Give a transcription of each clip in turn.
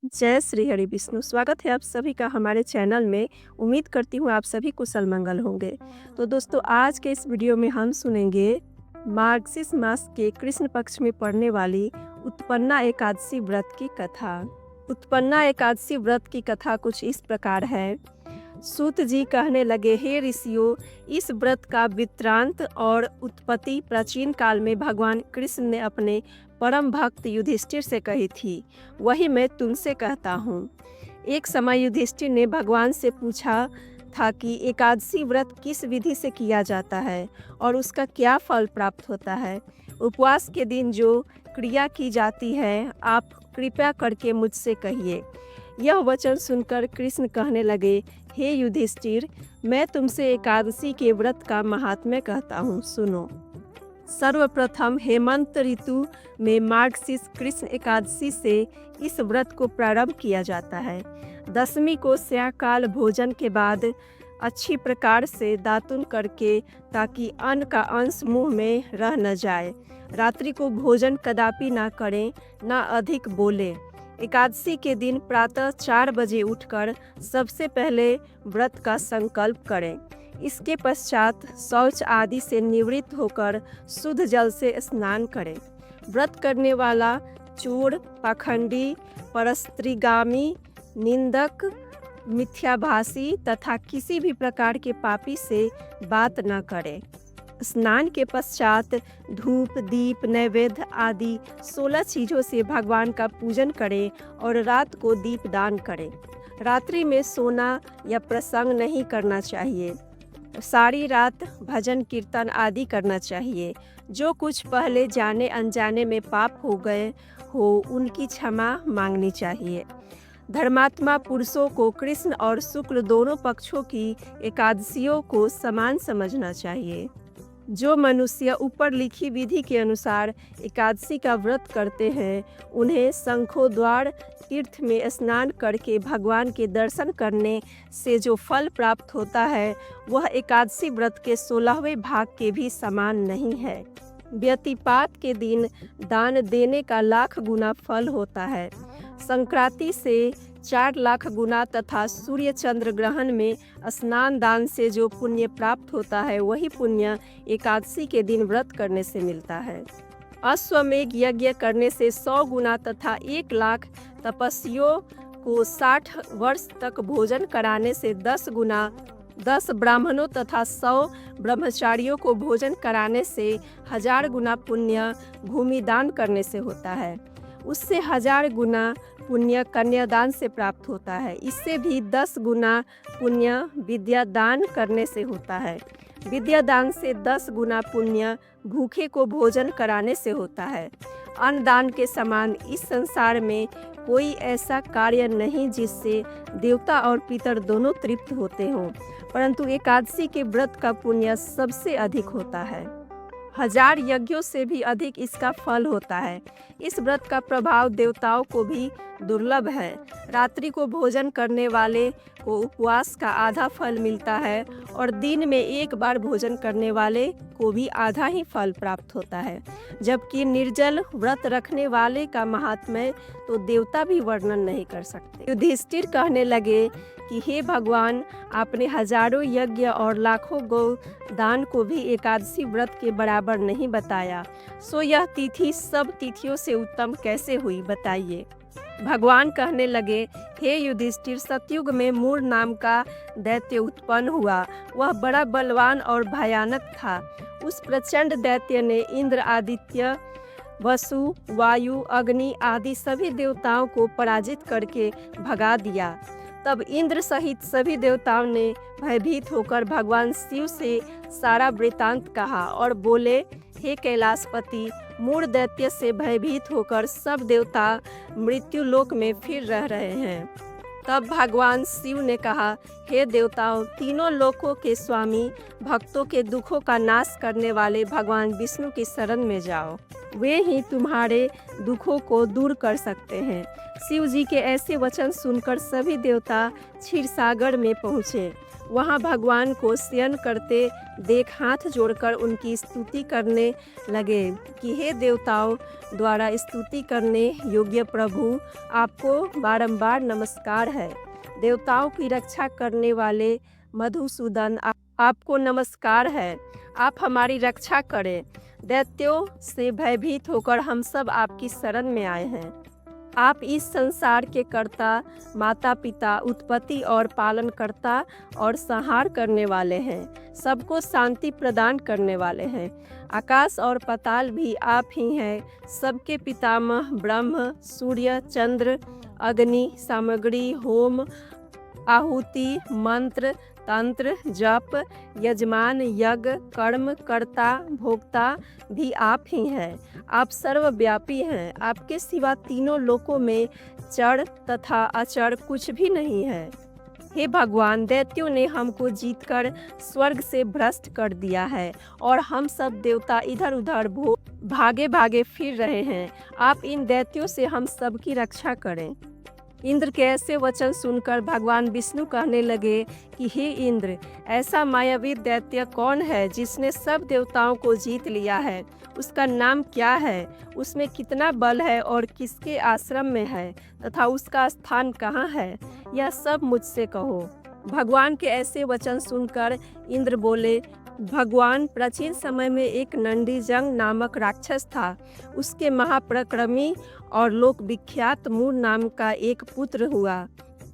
जय श्री हरि विष्णु। स्वागत है आप सभी का हमारे चैनल में। उम्मीद करती हूँ आप सभी कुशल मंगल होंगे। तो दोस्तों, आज के इस वीडियो में हम सुनेंगे मार्गशीर्ष मास के कृष्ण पक्ष में पड़ने वाली उत्पन्ना एकादशी व्रत की कथा। उत्पन्ना एकादशी व्रत की कथा कुछ इस प्रकार है। सूत जी कहने लगे, हे ऋषियों, इस व्रत का वृत्तांत और उत्पत्ति प्राचीन काल में भगवान कृष्ण ने अपने परम भक्त युधिष्ठिर से कही थी, वही मैं तुमसे कहता हूँ। एक समय युधिष्ठिर ने भगवान से पूछा था कि एकादशी व्रत किस विधि से किया जाता है और उसका क्या फल प्राप्त होता है। उपवास के दिन जो क्रिया की जाती है, आप कृपया करके मुझसे कहिए। यह वचन सुनकर कृष्ण कहने लगे, हे युधिष्ठिर, मैं तुमसे एकादशी के व्रत का महात्म्य कहता हूँ, सुनो। सर्वप्रथम हेमंत ऋतु में मार्गशीर्ष कृष्ण एकादशी से इस व्रत को प्रारंभ किया जाता है। दशमी को सायंकाल भोजन के बाद अच्छी प्रकार से दातुन करके, ताकि अन्न का अंश मुंह में रह न जाए। रात्रि को भोजन कदापि ना करें, ना अधिक बोले। एकादशी के दिन प्रातः 4 बजे उठकर सबसे पहले व्रत का संकल्प करें। इसके पश्चात शौच आदि से निवृत्त होकर शुद्ध जल से स्नान करें। व्रत करने वाला चोर, पाखंडी, परस्त्रीगामी, निंदक, मिथ्याभाषी तथा किसी भी प्रकार के पापी से बात न करे। स्नान के पश्चात धूप, दीप, नैवेद्य आदि 16 चीज़ों से भगवान का पूजन करें और रात को दीपदान करें। रात्रि में सोना या प्रसंग नहीं करना चाहिए। सारी रात भजन कीर्तन आदि करना चाहिए। जो कुछ पहले जाने अनजाने में पाप हो गए हो, उनकी क्षमा मांगनी चाहिए। धर्मात्मा पुरुषों को कृष्ण और शुक्ल दोनों पक्षों की एकादशियों को समान समझना चाहिए। जो मनुष्य ऊपर लिखी विधि के अनुसार एकादशी का व्रत करते हैं, उन्हें शंखोद्वार तीर्थ में स्नान करके भगवान के दर्शन करने से जो फल प्राप्त होता है, वह एकादशी व्रत के 16वें भाग के भी समान नहीं है। व्यतिपात के दिन दान देने का लाख गुना फल होता है। संक्रांति से 4 लाख गुना तथा सूर्य चंद्र ग्रहण में स्नान दान से जो पुण्य प्राप्त होता है, वही पुण्य एकादशी के दिन व्रत करने से मिलता है। अश्वमेघ यज्ञ करने से 100 गुना तथा 1 लाख तपस्वियों को 60 वर्ष तक भोजन कराने से 10 गुना, 10 ब्राह्मणों तथा 100 ब्रह्मचारियों को भोजन कराने से 1000 गुना पुण्य भूमिदान करने से होता है। उससे 1000 गुना पुण्य कन्यादान से प्राप्त होता है। इससे भी 10 गुना पुण्य विद्यादान करने से होता है। विद्यादान से 10 गुना पुण्य भूखे को भोजन कराने से होता है। अन्नदान के समान इस संसार में कोई ऐसा कार्य नहीं जिससे देवता और पितर दोनों तृप्त होते हों, परंतु एकादशी के व्रत का पुण्य सबसे अधिक होता है। 1000 यज्ञों से भी अधिक इसका फल होता है। इस व्रत का प्रभाव देवताओं को भी दुर्लभ है। रात्रि को भोजन करने वाले को उपवास का आधा फल मिलता है और दिन में एक बार भोजन करने वाले को भी आधा ही फल प्राप्त होता है। जबकि निर्जल व्रत रखने वाले का महात्म्य तो देवता भी वर्णन नहीं कर सकते। युधिष्ठिर कहने लगे कि हे भगवान, आपने हजारों यज्ञ और लाखों गौ दान को भी एकादशी व्रत के बराबर नहीं बताया, सो यह तिथि सब तिथियों से उत्तम कैसे हुई, बताइए। भगवान कहने लगे, हे युधिष्ठिर, सतयुग में मूर नाम का दैत्य उत्पन्न हुआ। वह बड़ा बलवान और भयानक था। उस प्रचंड दैत्य ने इंद्र, आदित्य, वसु, वायु, अग्नि आदि सभी देवताओं को पराजित करके भगा दिया। तब इंद्र सहित सभी देवताओं ने भयभीत होकर भगवान शिव से सारा वृतांत कहा और बोले, हे कैलाशपति, मूढ़ दैत्य से भयभीत होकर सब देवता मृत्यु लोक में फिर रह रहे हैं। तब भगवान शिव ने कहा, हे देवताओं, तीनों लोकों के स्वामी, भक्तों के दुखों का नाश करने वाले भगवान विष्णु की शरण में जाओ। वे ही तुम्हारे दुखों को दूर कर सकते हैं। शिव जी के ऐसे वचन सुनकर सभी देवता क्षीर सागर में पहुँचे। वहाँ भगवान को शयन करते देख हाथ जोड़कर उनकी स्तुति करने लगे कि हे देवताओं द्वारा स्तुति करने योग्य प्रभु, आपको बारंबार नमस्कार है। देवताओं की रक्षा करने वाले मधुसूदन, आपको नमस्कार है। आप हमारी रक्षा करें। दैत्यों से भयभीत होकर हम सब आपकी शरण में आए हैं। आप इस संसार के कर्ता, माता पिता, उत्पत्ति और पालनकर्ता और संहार करने वाले हैं। सबको शांति प्रदान करने वाले हैं। आकाश और पाताल भी आप ही हैं। सबके पितामह ब्रह्म, सूर्य, चंद्र, अग्नि, सामग्री, होम, आहुति, मंत्र, तंत्र, जप, यजमान, यज्ञ, कर्म, कर्ता, भोक्ता भी आप ही हैं। आप सर्वव्यापी हैं। आपके सिवा तीनों लोकों में जड़ तथा अचर कुछ भी नहीं है। हे भगवान, दैत्यों ने हमको जीतकर स्वर्ग से भ्रष्ट कर दिया है और हम सब देवता इधर उधर भागे भागे फिर रहे हैं। आप इन दैत्यों से हम सब की रक्षा करें। इंद्र के ऐसे वचन सुनकर भगवान विष्णु कहने लगे कि हे इंद्र, ऐसा मायावी दैत्य कौन है जिसने सब देवताओं को जीत लिया है? उसका नाम क्या है? उसमें कितना बल है और किसके आश्रम में है तथा उसका स्थान कहाँ है? यह सब मुझसे कहो। भगवान के ऐसे वचन सुनकर इंद्र बोले, भगवान, प्राचीन समय में एक नंदीजंग नामक राक्षस था। उसके महापराक्रमी और लोक विख्यात मूर नाम का एक पुत्र हुआ।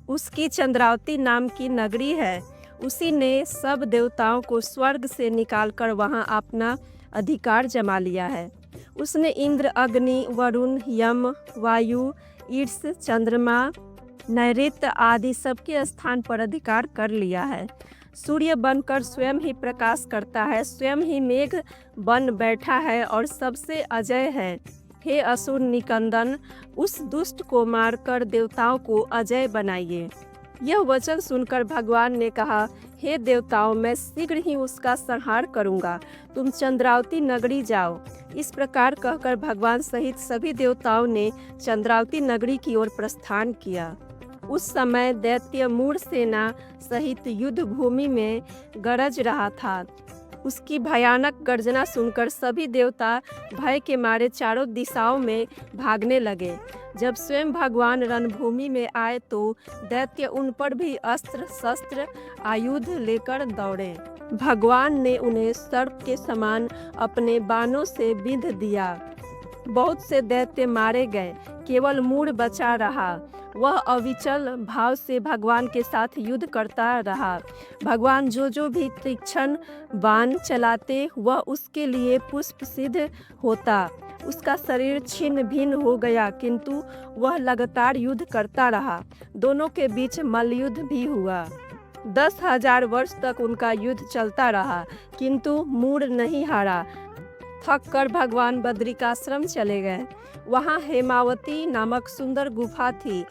उसकी चंद्रावती नाम की नगरी है। उसी ने सब देवताओं को स्वर्ग से निकालकर वहां अपना अधिकार जमा लिया है। उसने इंद्र, अग्नि, वरुण, यम, वायु, ईर्ष, चंद्रमा, नैऋत्य आदि सबके स्थान पर अधिकार कर लिया है। सूर्य बनकर स्वयं ही प्रकाश करता है, स्वयं ही मेघ बन बैठा है और सबसे अजय है। हे असुर निकंदन, उस दुष्ट को मारकर देवताओं को अजय बनाइए। यह वचन सुनकर भगवान ने कहा, हे देवताओं, मैं शीघ्र ही उसका संहार करूंगा। तुम चंद्रावती नगरी जाओ। इस प्रकार कहकर भगवान सहित सभी देवताओं ने चंद्रावती नगरी की ओर प्रस्थान किया। उस समय दैत्य मूढ़ सेना सहित युद्ध भूमि में गरज रहा था। उसकी भयानक गर्जना सुनकर सभी देवता भय के मारे चारों दिशाओं में भागने लगे। जब स्वयं भगवान रणभूमि में आए तो दैत्य उन पर भी अस्त्र शस्त्र आयुध लेकर दौड़े। भगवान ने उन्हें सर्प के समान अपने बाणों से बिंध दिया। बहुत से दैत्य मारे गए, केवल मूढ़ बचा रहा। वह अविचल भाव से भगवान के साथ युद्ध करता रहा। भगवान जो भी तीक्ष्ण बाण चलाते वह उसके लिए पुष्प सिद्ध होता। उसका शरीर छिन्न भिन्न हो गया, किंतु वह लगातार युद्ध करता रहा। दोनों के बीच मल्लयुद्ध भी हुआ। 10,000 वर्ष तक उनका युद्ध चलता रहा, किंतु मूढ़ नहीं हारा। थक कर भगवान बद्रिकाश्रम चले गए। वहाँ हेमावती नामक सुंदर गुफा थी।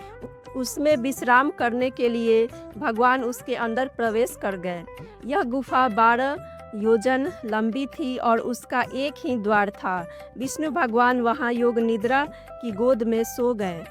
उसमें विश्राम करने के लिए भगवान उसके अंदर प्रवेश कर गए। यह गुफा 12 योजन लंबी थी और उसका एक ही द्वार था। विष्णु भगवान वहाँ योग निद्रा की गोद में सो गए।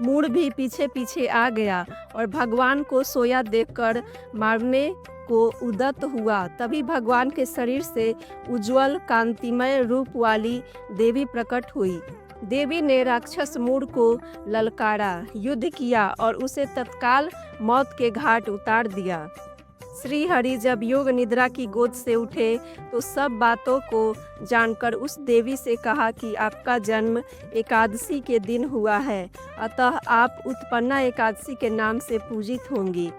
मूढ़ भी पीछे पीछे आ गया और भगवान को सोया देखकर मारने को उद्यत हुआ। तभी भगवान के शरीर से उज्जवल कांतिमय रूप वाली देवी प्रकट हुई। देवी ने राक्षस मूढ़ को ललकारा, युद्ध किया और उसे तत्काल मौत के घाट उतार दिया। श्री हरि जब योग निद्रा की गोद से उठे तो सब बातों को जानकर उस देवी से कहा कि आपका जन्म एकादशी के दिन हुआ है, अतः आप उत्पन्ना एकादशी के नाम से पूजित होंगी।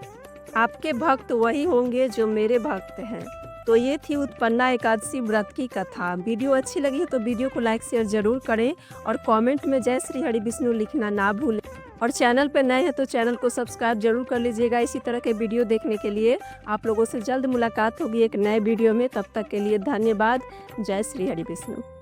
आपके भक्त वही होंगे जो मेरे भक्त हैं। तो ये थी उत्पन्ना एकादशी व्रत की कथा। वीडियो अच्छी लगी है तो वीडियो को लाइक शेयर जरूर करें और कमेंट में जय श्री हरि विष्णु लिखना ना भूलें। और चैनल पर नए हैं तो चैनल को सब्सक्राइब जरूर कर लीजिएगा। इसी तरह के वीडियो देखने के लिए आप लोगों से जल्द मुलाकात होगी एक नए वीडियो में। तब तक के लिए धन्यवाद। जय श्री हरि विष्णु।